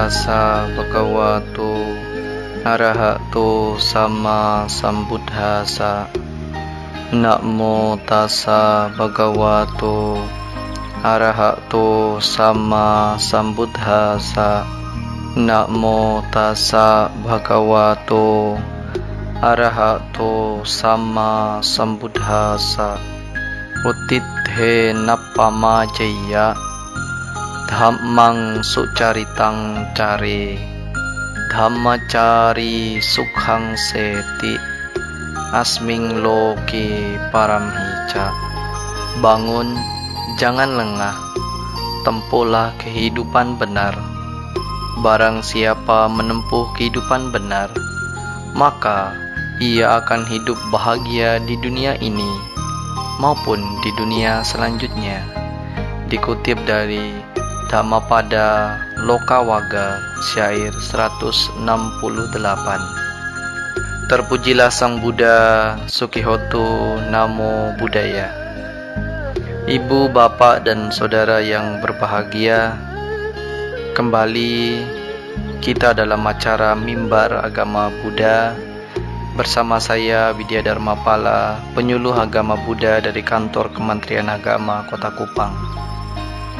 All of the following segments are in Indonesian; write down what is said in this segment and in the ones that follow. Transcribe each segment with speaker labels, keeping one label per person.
Speaker 1: tassa bhagavato arahato sama sambuddhassa. Namo tassa bhagavato arahato sama sambuddhassa. Namo tassa bhagavato arahato sama sambuddhassa. Uttithe nappamajaya dhammang sucaritang care. Dhammacari sukhang seti asming loke paramhica. Bangun, jangan lengah, tempuhlah kehidupan benar. Barang siapa menempuh kehidupan benar, maka ia akan hidup bahagia di dunia ini maupun di dunia selanjutnya. Dikutip dari Dhammapada Lokawaga, syair 168. Terpujilah Sang Buddha, Sukihoto, Namo Buddhaya. Ibu, bapak, dan saudara yang berbahagia, kembali kita dalam acara Mimbar Agama Buddha bersama saya Widya Dharmapala, penyuluh agama Buddha dari kantor Kementerian Agama Kota Kupang.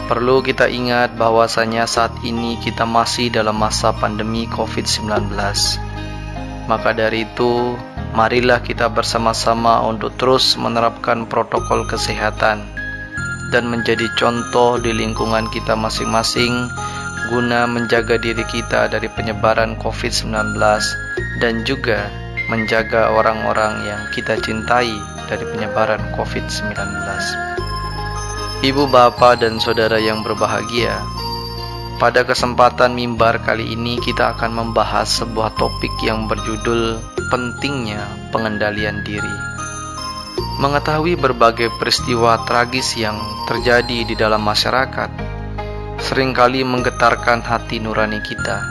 Speaker 1: Perlu kita ingat bahwasanya saat ini kita masih dalam masa pandemi COVID-19. Maka dari itu, marilah kita bersama-sama untuk terus menerapkan protokol kesehatan dan menjadi contoh di lingkungan kita masing-masing guna menjaga diri kita dari penyebaran COVID-19 dan juga menjaga orang-orang yang kita cintai dari penyebaran COVID-19. Ibu, bapak, dan saudara yang berbahagia, pada kesempatan mimbar kali ini kita akan membahas sebuah topik yang berjudul pentingnya pengendalian diri. Mengetahui berbagai peristiwa tragis yang terjadi di dalam masyarakat seringkali menggetarkan hati nurani kita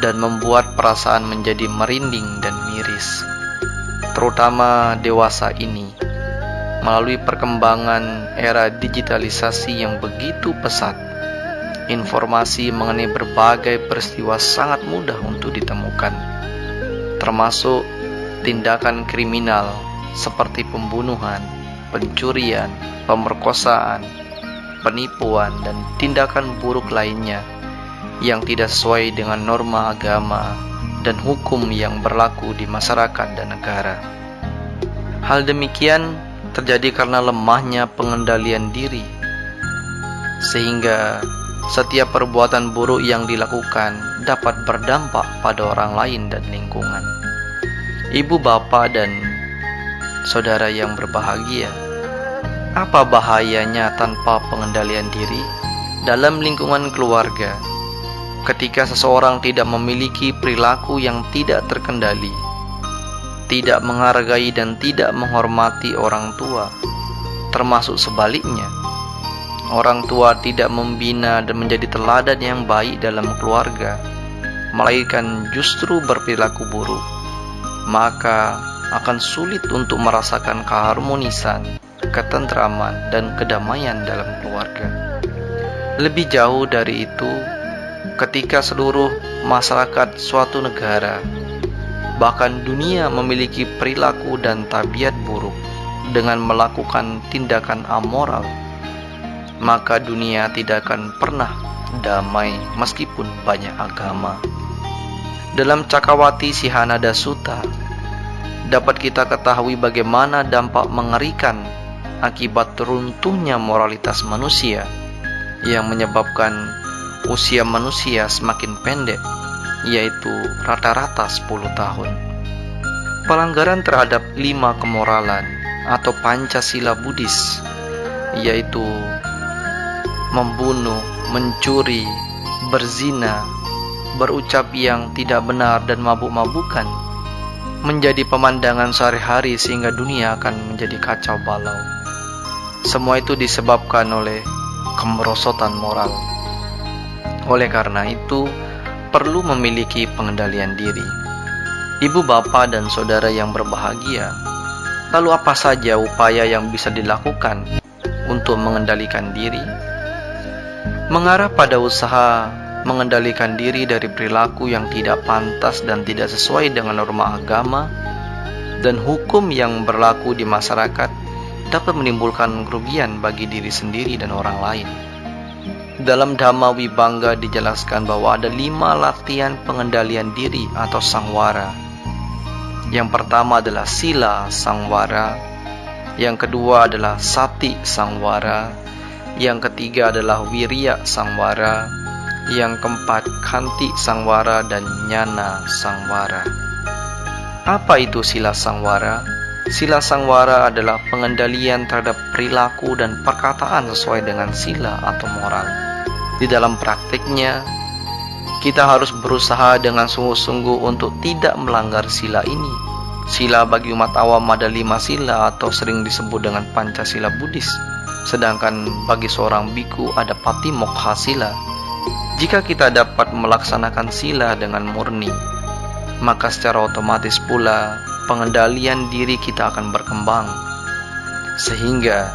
Speaker 1: dan membuat perasaan menjadi merinding dan miris, terutama dewasa ini. Melalui perkembangan era digitalisasi yang begitu pesat, informasi mengenai berbagai peristiwa sangat mudah untuk ditemukan, termasuk tindakan kriminal seperti pembunuhan, pencurian, pemerkosaan, penipuan, dan tindakan buruk lainnya yang tidak sesuai dengan norma agama dan hukum yang berlaku di masyarakat dan negara. Hal demikian terjadi karena lemahnya pengendalian diri, sehingga setiap perbuatan buruk yang dilakukan dapat berdampak pada orang lain dan lingkungan. Ibu, bapak, dan saudara yang berbahagia, apa bahayanya tanpa pengendalian diri dalam lingkungan keluarga? Ketika seseorang tidak memiliki perilaku yang tidak terkendali, tidak menghargai dan tidak menghormati orang tua, termasuk sebaliknya, orang tua tidak membina dan menjadi teladan yang baik dalam keluarga, melainkan justru berperilaku buruk, maka akan sulit untuk merasakan keharmonisan, ketentraman, dan kedamaian dalam keluarga. Lebih jauh dari itu, ketika seluruh masyarakat suatu negara, bahkan dunia memiliki perilaku dan tabiat buruk dengan melakukan tindakan amoral, maka dunia tidak akan pernah damai meskipun banyak agama. Dalam Cakawati Sihanada Sutta dapat kita ketahui bagaimana dampak mengerikan akibat runtuhnya moralitas manusia yang menyebabkan usia manusia semakin pendek, yaitu rata-rata 10 tahun. Pelanggaran terhadap 5 kemoralan atau Pancasila Buddhis, yaitu membunuh, mencuri, berzina, berucap yang tidak benar, dan mabuk-mabukan, menjadi pemandangan sehari-hari sehingga dunia akan menjadi kacau balau. Semua itu disebabkan oleh kemerosotan moral. Oleh karena itu, perlu memiliki pengendalian diri. Ibu, bapak, dan saudara yang berbahagia, lalu apa saja upaya yang bisa dilakukan untuk mengendalikan diri? Mengarah pada usaha mengendalikan diri dari perilaku yang tidak pantas dan tidak sesuai dengan norma agama dan hukum yang berlaku di masyarakat dapat menimbulkan kerugian bagi diri sendiri dan orang lain. Dalam Dhamma Vibhanga dijelaskan bahwa ada 5 latihan pengendalian diri atau sangwara. Yang pertama adalah sila sangwara, yang kedua adalah sati sangwara, yang ketiga adalah wirya sangwara, yang keempat khanti sangwara, dan jnana sangwara. Apa itu sila sangwara? Sila sangwara adalah pengendalian terhadap perilaku dan perkataan sesuai dengan sila atau moral. Di dalam praktiknya, kita harus berusaha dengan sungguh-sungguh untuk tidak melanggar sila ini. Sila bagi umat awam ada 5 sila atau sering disebut dengan Pancasila Buddhis. Sedangkan bagi seorang biku ada Patimokkha sila. Jika kita dapat melaksanakan sila dengan murni, maka secara otomatis pula pengendalian diri kita akan berkembang. Sehingga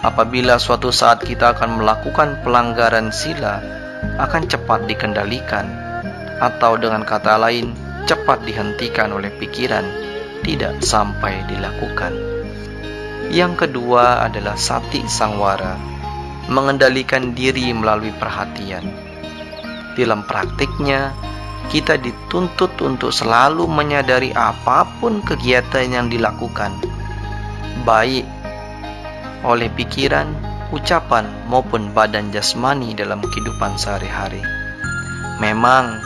Speaker 1: apabila suatu saat kita akan melakukan pelanggaran sila, akan cepat dikendalikan, atau dengan kata lain, cepat dihentikan oleh pikiran, tidak sampai dilakukan. Yang kedua adalah sati sangwara, mengendalikan diri melalui perhatian. Dalam praktiknya, kita dituntut untuk selalu menyadari apapun kegiatan yang dilakukan, baik oleh pikiran, ucapan, maupun badan jasmani dalam kehidupan sehari-hari. Memang,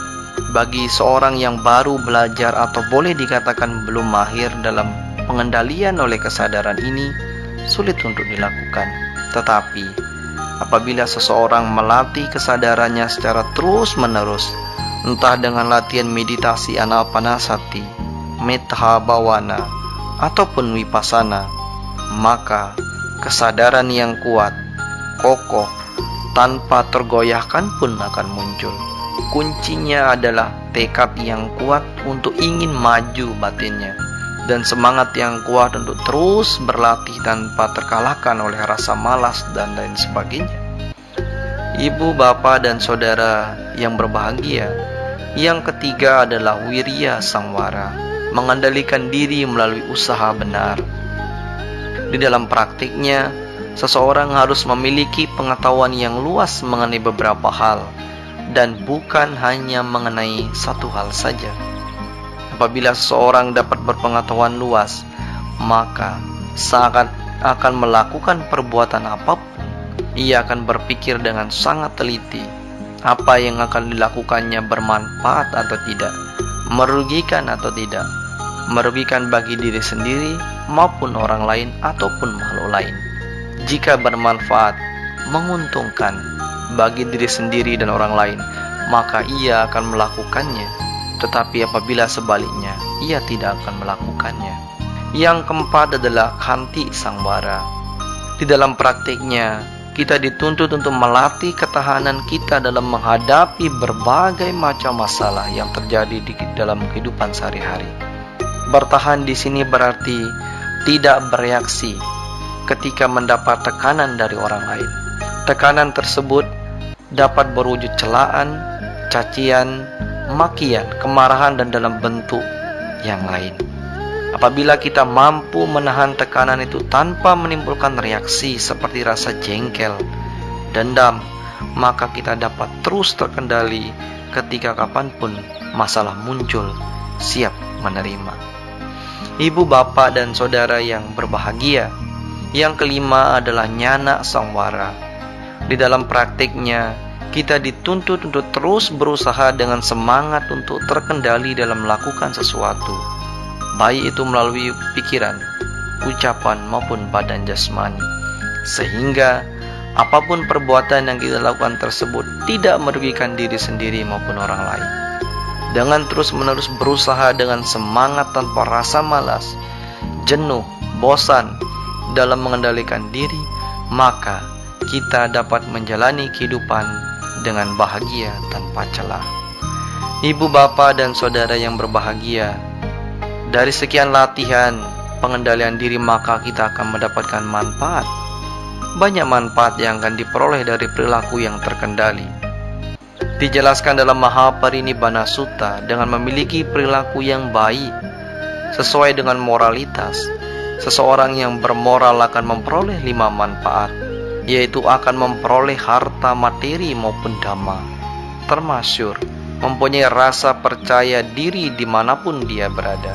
Speaker 1: bagi seorang yang baru belajar atau boleh dikatakan belum mahir dalam pengendalian oleh kesadaran ini, sulit untuk dilakukan. Tetapi, apabila seseorang melatih kesadarannya secara terus-menerus, entah dengan latihan meditasi anapanasati, metta bhavana, ataupun vipassana, maka kesadaran yang kuat, kokoh, tanpa tergoyahkan pun akan muncul. Kuncinya adalah tekad yang kuat untuk ingin maju batinnya, dan semangat yang kuat untuk terus berlatih tanpa terkalahkan oleh rasa malas dan lain sebagainya. Ibu, bapak, dan saudara yang berbahagia, yang ketiga adalah wirya sangwara, mengendalikan diri melalui usaha benar. Di dalam praktiknya, seseorang harus memiliki pengetahuan yang luas mengenai beberapa hal, dan bukan hanya mengenai satu hal saja. Apabila seseorang dapat berpengetahuan luas, maka saat akan melakukan perbuatan apapun, ia akan berpikir dengan sangat teliti apa yang akan dilakukannya bermanfaat atau tidak, merugikan atau tidak, merugikan bagi diri sendiri maupun orang lain ataupun makhluk lain. Jika bermanfaat, menguntungkan bagi diri sendiri dan orang lain, maka ia akan melakukannya. Tetapi apabila sebaliknya, ia tidak akan melakukannya. Yang keempat adalah khanti sangwara. Di dalam praktiknya, kita dituntut untuk melatih ketahanan kita dalam menghadapi berbagai macam masalah yang terjadi di dalam kehidupan sehari-hari. Bertahan di sini berarti tidak bereaksi ketika mendapat tekanan dari orang lain. Tekanan tersebut dapat berwujud celaan, cacian, makian, kemarahan, dan dalam bentuk yang lain. Apabila kita mampu menahan tekanan itu tanpa menimbulkan reaksi seperti rasa jengkel, dendam, maka kita dapat terus terkendali ketika kapanpun masalah muncul, siap menerima. Ibu, bapak, dan saudara yang berbahagia, yang kelima adalah jnana sangwara. Di dalam praktiknya, kita dituntut untuk terus berusaha dengan semangat untuk terkendali dalam melakukan sesuatu, baik itu melalui pikiran, ucapan, maupun badan jasmani, sehingga apapun perbuatan yang kita lakukan tersebut tidak merugikan diri sendiri maupun orang lain. Dengan terus-menerus berusaha dengan semangat tanpa rasa malas, jenuh, bosan dalam mengendalikan diri, maka kita dapat menjalani kehidupan dengan bahagia tanpa celah. Ibu, bapak, dan saudara yang berbahagia, dari sekian latihan pengendalian diri maka kita akan mendapatkan manfaat. Banyak manfaat yang akan diperoleh dari perilaku yang terkendali. Dijelaskan dalam Mahaparinibbana Sutta dengan memiliki perilaku yang baik sesuai dengan moralitas. Seseorang yang bermoral akan memperoleh 5 manfaat, yaitu akan memperoleh harta materi maupun dhamma, termasuk mempunyai rasa percaya diri dimanapun dia berada.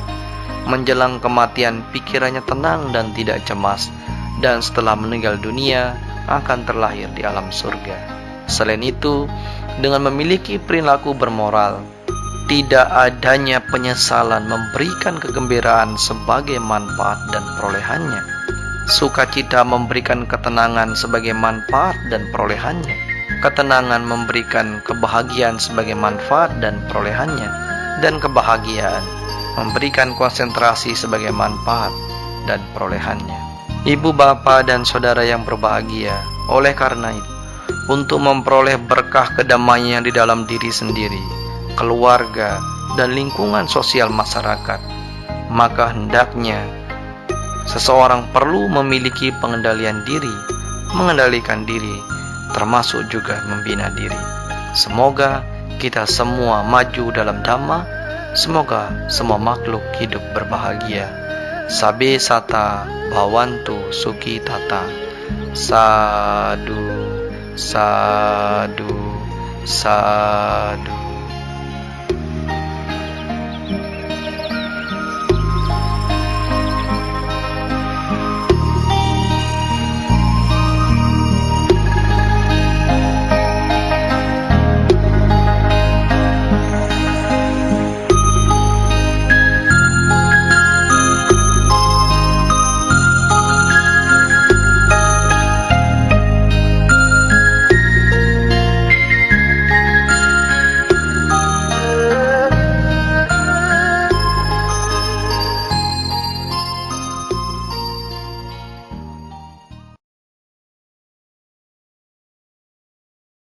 Speaker 1: Menjelang kematian pikirannya tenang dan tidak cemas, dan setelah meninggal dunia akan terlahir di alam surga. Selain itu, dengan memiliki perilaku bermoral, tidak adanya penyesalan memberikan kegembiraan sebagai manfaat dan perolehannya. Sukacita memberikan ketenangan sebagai manfaat dan perolehannya. Ketenangan memberikan kebahagiaan sebagai manfaat dan perolehannya. Dan kebahagiaan memberikan konsentrasi sebagai manfaat dan perolehannya. Ibu, bapak, dan saudara yang berbahagia, oleh karena itu, untuk memperoleh berkah kedamaian di dalam diri sendiri, keluarga, dan lingkungan sosial masyarakat, maka hendaknya seseorang perlu memiliki pengendalian diri, mengendalikan diri, termasuk juga membina diri. Semoga kita semua maju dalam Dhamma. Semoga semua makhluk hidup berbahagia. Sabe sata bhavantu sukhi tata. Sadu, sadu, sadu.